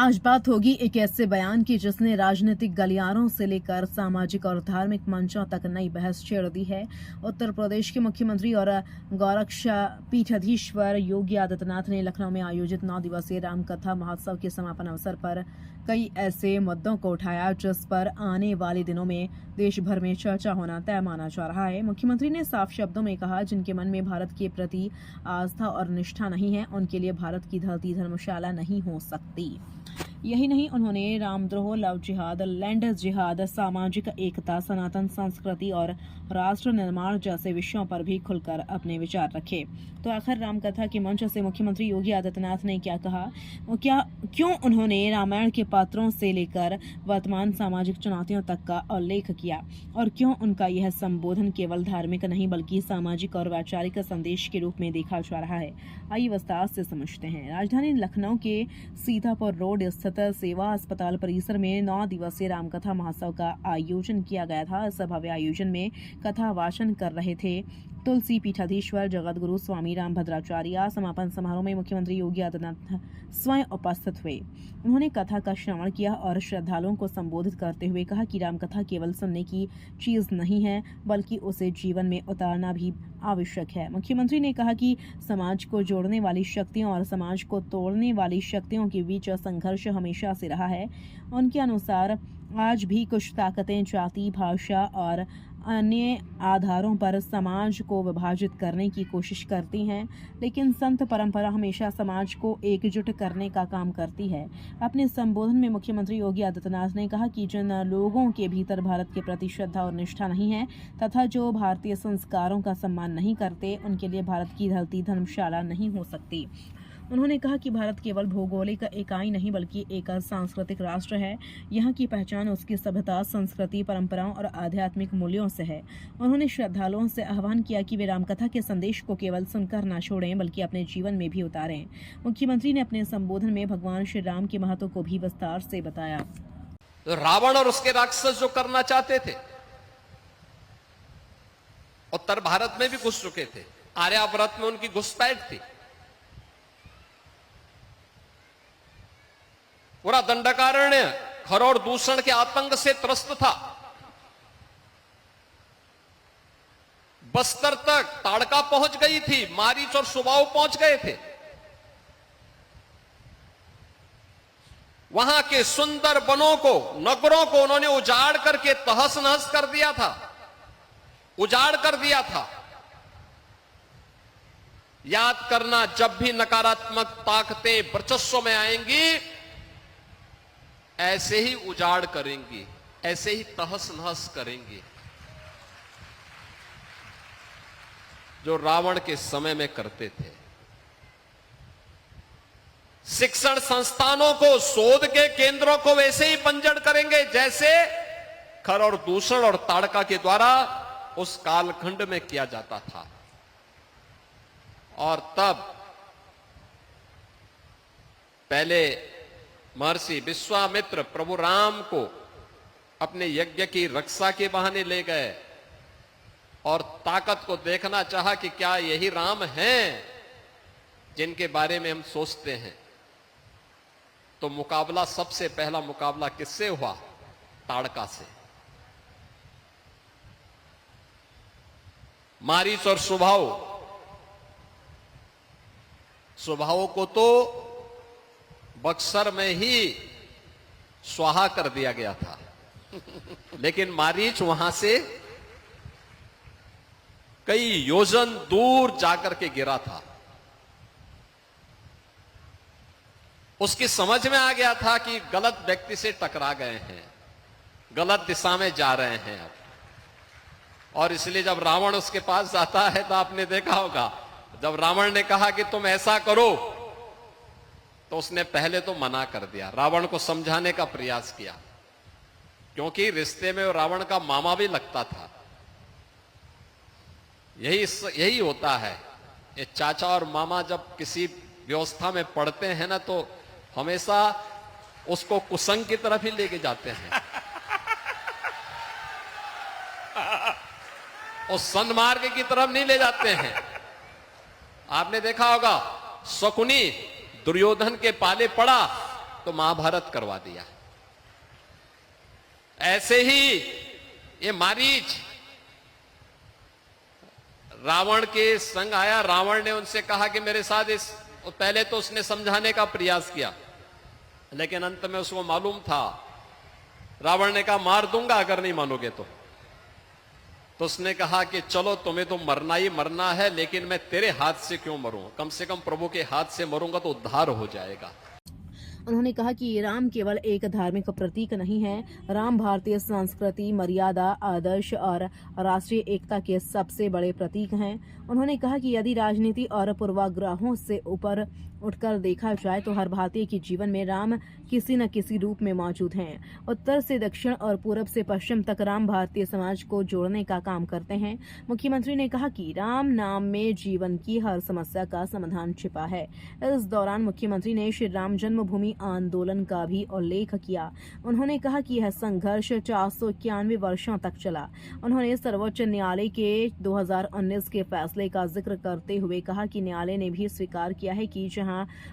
आज बात होगी एक ऐसे बयान की जिसने राजनीतिक गलियारों से लेकर सामाजिक और धार्मिक मंचों तक नई बहस छेड़ दी है। उत्तर प्रदेश के मुख्यमंत्री और गोरक्षा पीठाधीश्वर योगी आदित्यनाथ ने लखनऊ में आयोजित 9 दिवसीय रामकथा महोत्सव के समापन अवसर पर कई ऐसे मुद्दों को उठाया जिस पर आने वाले दिनों में देश भर में चर्चा होना तय माना जा रहा है। मुख्यमंत्री ने साफ शब्दों में कहा, जिनके मन में भारत के प्रति आस्था और निष्ठा नहीं है उनके लिए भारत की धरती धर्मशाला नहीं हो सकती। यही नहीं, उन्होंने रामद्रोह, लव जिहाद, लैंड जिहाद, सामाजिक एकता, सनातन संस्कृति और राष्ट्र निर्माण जैसे विषयों पर भी खुलकर अपने विचार रखे। तो आखिर रामकथा के मंच से मुख्यमंत्री योगी आदित्यनाथ ने क्या कहा, क्यों उन्होंने रामायण के पात्रों से लेकर वर्तमान सामाजिक चुनौतियों तक का उल्लेख किया और क्यों उनका यह संबोधन केवल धार्मिक नहीं बल्कि सामाजिक और वैचारिक संदेश के रूप में देखा जा रहा है। आइए विस्तार से समझते हैं। राजधानी लखनऊ के सीतापुर रोड स्थित सेवा अस्पताल परिसर में 9 दिवसीय रामकथा महोत्सव का आयोजन किया गया था। इस भव्य आयोजन में कथा वाचन कर रहे थे तुलसी पीठाधीश्वर जगत गुरु स्वामी रामभद्राचार्य। समापन समारोह में मुख्यमंत्री योगी आदित्यनाथ स्वयं उपस्थित हुए। उन्होंने कथा का श्रवण किया और श्रद्धालुओं को संबोधित करते हुए कहा कि रामकथा केवल सुनने की चीज नहीं है बल्कि उसे जीवन में उतारना भी आवश्यक है। मुख्यमंत्री ने कहा कि समाज को जोड़ने वाली शक्तियों और समाज को तोड़ने वाली शक्तियों के बीच संघर्ष हमेशा से रहा है। उनके अनुसार आज भी कुछ ताकतें जाति, भाषा और अन्य आधारों पर समाज को विभाजित करने की कोशिश करती हैं, लेकिन संत परंपरा हमेशा समाज को एकजुट करने का काम करती है। अपने संबोधन में मुख्यमंत्री योगी आदित्यनाथ ने कहा कि जिन लोगों के भीतर भारत के प्रति श्रद्धा और निष्ठा नहीं है तथा जो भारतीय संस्कारों का सम्मान नहीं करते, उनके लिए भारत की धरती धर्मशाला नहीं हो सकती। उन्होंने कहा कि भारत केवल भौगोलिक इकाई नहीं बल्कि एक सांस्कृतिक राष्ट्र है। यहाँ की पहचान उसकी सभ्यता, संस्कृति, परंपराओं और आध्यात्मिक मूल्यों से है। उन्होंने श्रद्धालुओं से आह्वान किया कि वे रामकथा के संदेश को केवल सुनकर न छोड़ें बल्कि अपने जीवन में भी उतारें। मुख्यमंत्री ने अपने संबोधन में भगवान श्री राम के महत्व को भी विस्तार से बताया। तो रावण और उसके राक्षस जो करना चाहते थे, उत्तर भारत में भी घुस चुके थे। आर्यावर्त में उनकी घुसपैठ थी। पूरा दंडकारण्य खर और दूषण के आतंक से त्रस्त था। बस्तर तक ताड़का पहुंच गई थी, मारीच और सुबाऊ पहुंच गए थे। वहां के सुंदर वनों को, नगरों को उन्होंने उजाड़ करके तहस नहस कर दिया था, उजाड़ कर दिया था। याद करना, जब भी नकारात्मक ताकतें वर्चस्व में आएंगी ऐसे ही उजाड़ करेंगी, ऐसे ही तहस नहस करेंगी जो रावण के समय में करते थे। शिक्षण संस्थानों को, शोध के केंद्रों को वैसे ही बंजर करेंगे जैसे खर और दूषण और ताड़का के द्वारा उस कालखंड में किया जाता था। और तब पहले महर्षि विश्वामित्र प्रभु राम को अपने यज्ञ की रक्षा के बहाने ले गए और ताकत को देखना चाहा कि क्या यही राम हैं जिनके बारे में हम सोचते हैं। तो मुकाबला, सबसे पहला मुकाबला किससे हुआ? ताड़का से। मारीच और सुबाहु को तो बक्सर में ही स्वाहा कर दिया गया था लेकिन मारीच वहां से कई योजन दूर जाकर के गिरा था। उसकी समझ में आ गया था कि गलत व्यक्ति से टकरा गए हैं, गलत दिशा में जा रहे हैं अब। और इसलिए जब रावण उसके पास जाता है तो आपने देखा होगा, जब रावण ने कहा कि तुम ऐसा करो तो उसने पहले तो मना कर दिया, रावण को समझाने का प्रयास किया, क्योंकि रिश्ते में रावण का मामा भी लगता था। यही होता है, ये चाचा और मामा जब किसी व्यवस्था में पड़ते हैं ना तो हमेशा उसको कुसंग की तरफ ही लेके जाते हैं उस सन्मार्ग की तरफ नहीं ले जाते हैं। आपने देखा होगा, शकुनी दुर्योधन के पाले पड़ा तो महाभारत करवा दिया। ऐसे ही ये मारीच रावण के संग आया। रावण ने उनसे कहा कि मेरे साथ पहले तो उसने समझाने का प्रयास किया, लेकिन अंत में उसको मालूम था, रावण ने कहा मार दूंगा अगर नहीं मानोगे तो उसने कहा कि चलो तुम्हें तो मरना ही मरना है, लेकिन मैं तेरे हाथ से क्यों मरूं, कम से कम प्रभु के हाथ से मरूंगा तो उद्धार हो जाएगा। उन्होंने कहा कि राम केवल एक धार्मिक प्रतीक नहीं है, राम भारतीय संस्कृति, मर्यादा, आदर्श और राष्ट्रीय एकता के सबसे बड़े प्रतीक हैं। उन्होंने कहा कि यदि राजनीति और पूर्वाग्रहों से ऊपर उठकर देखा जाए तो हर भारतीय के जीवन में राम किसी न किसी रूप में मौजूद हैं। उत्तर से दक्षिण और पूरब से पश्चिम तक राम भारतीय समाज को जोड़ने का काम करते हैं। मुख्यमंत्री ने कहा कि राम नाम में जीवन की हर समस्या का समाधान छिपा है। इस दौरान मुख्यमंत्री ने श्री राम जन्मभूमि आंदोलन का भी उल्लेख किया। उन्होंने कहा कि यह संघर्ष 491 वर्षों तक चला। उन्होंने सर्वोच्च न्यायालय के 2019 के फैसले का जिक्र करते हुए कहा कि न्यायालय ने भी स्वीकार किया है कि जहां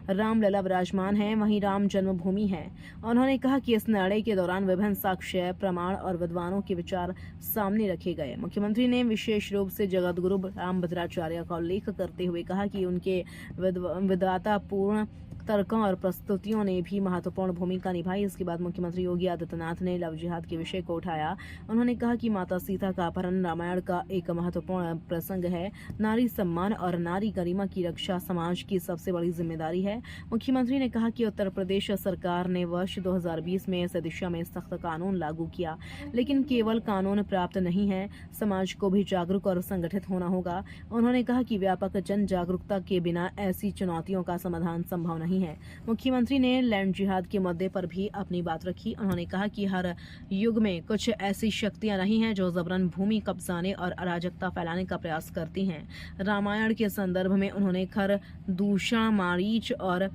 रामलला विराजमान है वहीं राम जन्मभूमि है। उन्होंने कहा कि इस निर्णय के दौरान विभिन्न साक्ष्य, प्रमाण और विद्वानों के विचार सामने रखे गए। मुख्यमंत्री ने विशेष रूप से जगतगुरु रामभद्राचार्य का उल्लेख करते हुए कहा कि उनके विद्वतापूर्ण तर्कों और प्रस्तुतियों ने भी महत्वपूर्ण भूमिका निभाई। इसके बाद मुख्यमंत्री योगी आदित्यनाथ ने लव जिहाद के विषय को उठाया। उन्होंने कहा कि माता सीता का अपहरण रामायण का एक महत्वपूर्ण प्रसंग है। नारी सम्मान और नारी गरिमा की रक्षा समाज की सबसे बड़ी जिम्मेदारी है। मुख्यमंत्री ने कहा कि उत्तर प्रदेश सरकार ने वर्ष 2020 में इस दिशा में सख्त कानून लागू किया, लेकिन केवल कानून पर्याप्त नहीं है, समाज को भी जागरूक और संगठित होना होगा। उन्होंने कहा कि व्यापक जन जागरूकता के बिना ऐसी चुनौतियों का समाधान संभव नहीं है। मुख्यमंत्री ने लैंड जिहाद के मुद्दे पर भी अपनी बात रखी। उन्होंने कहा कि हर युग में कुछ ऐसी शक्तियां नहीं हैं जो जबरन भूमि कब्जाने और अराजकता फैलाने का प्रयास करती हैं। रामायण के संदर्भ में उन्होंने खर, दूषण, मारीच और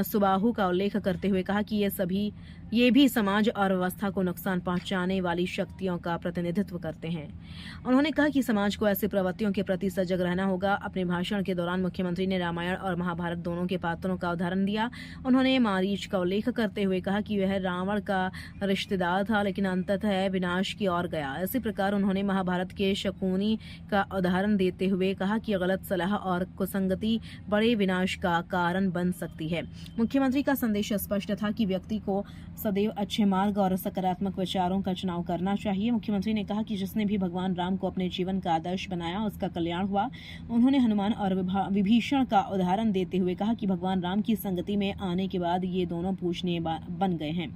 सुबाहु का उल्लेख करते हुए कहा कि ये भी समाज और व्यवस्था को नुकसान पहुंचाने वाली शक्तियों का प्रतिनिधित्व करते हैं। उन्होंने कहा कि समाज को ऐसी प्रवृत्तियों के प्रति सजग रहना होगा। अपने भाषण के दौरान मुख्यमंत्री ने रामायण और महाभारत दोनों के पात्रों का उदाहरण दिया। उन्होंने मारीच का उल्लेख करते हुए कहा कि वह रावण का रिश्तेदार था, लेकिन अंततः विनाश की ओर गया। इसी प्रकार उन्होंने महाभारत के शकुनी का उदाहरण देते हुए कहा कि गलत सलाह और कुसंगति बड़े विनाश का कारण बन सकती है। मुख्यमंत्री का संदेश स्पष्ट था कि व्यक्ति को सदैव अच्छे मार्ग और सकारात्मक विचारों का चुनाव करना चाहिए। मुख्यमंत्री ने कहा कि जिसने भी भगवान राम को अपने जीवन का आदर्श बनाया उसका कल्याण हुआ। उन्होंने हनुमान और विभीषण का उदाहरण देते हुए कहा कि भगवान राम की संगति में आने के बाद ये दोनों पूजनीय बन गए हैं।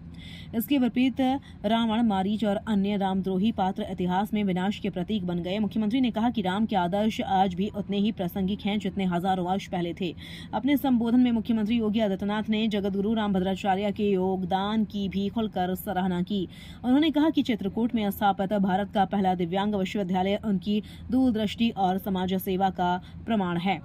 इसके विपरीत रावण, मारीच और अन्य रामद्रोही पात्र इतिहास में विनाश के प्रतीक बन गए। मुख्यमंत्री ने कहा कि राम के आदर्श आज भी उतने ही प्रासंगिक हैं जितने हजारों वर्ष पहले थे। अपने संबोधन में मुख्यमंत्री योगी आदित्यनाथ ने जगतगुरु रामभद्राचार्य के योगदान की भी खुलकर सराहना की। उन्होंने कहा कि चित्रकूट में स्थापित भारत का पहला दिव्यांग विश्वविद्यालय उनकी दूरदृष्टि और समाज सेवा का प्रमाण है।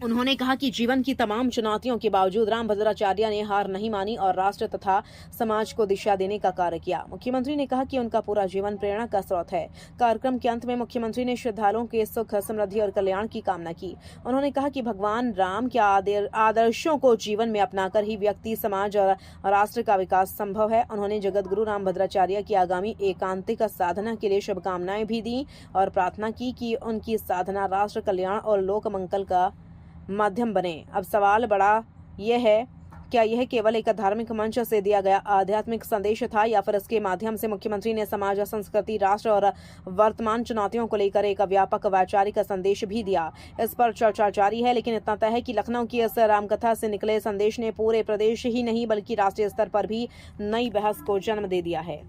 उन्होंने कहा कि जीवन की तमाम चुनौतियों के बावजूद रामभद्राचार्य ने हार नहीं मानी और राष्ट्र तथा समाज को दिशा देने का कार्य किया। मुख्यमंत्री ने कहा कि उनका पूरा जीवन प्रेरणा का स्रोत है। कार्यक्रम के अंत में मुख्यमंत्री ने श्रद्धालुओं के सुख, समृद्धि और कल्याण की कामना की। उन्होंने कहा कि भगवान राम के आदर्शों को जीवन में अपनाकर ही व्यक्ति, समाज और राष्ट्र का विकास संभव है। उन्होंने जगतगुरु रामभद्राचार्य की आगामी एकांतिक साधना के लिए शुभकामनाएं भी दी और प्रार्थना की कि उनकी साधना राष्ट्र कल्याण और लोक मंगल का माध्यम बने। अब सवाल बड़ा यह है, क्या यह केवल एक धार्मिक मंच से दिया गया आध्यात्मिक संदेश था या फिर इसके माध्यम से मुख्यमंत्री ने समाज, संस्कृति, राष्ट्र और वर्तमान चुनौतियों को लेकर एक व्यापक वैचारिक संदेश भी दिया? इस पर चर्चा जारी है, लेकिन इतना तय है कि लखनऊ की इस रामकथा से निकले संदेश ने पूरे प्रदेश ही नहीं बल्कि राष्ट्रीय स्तर पर भी नई बहस को जन्म दे दिया है।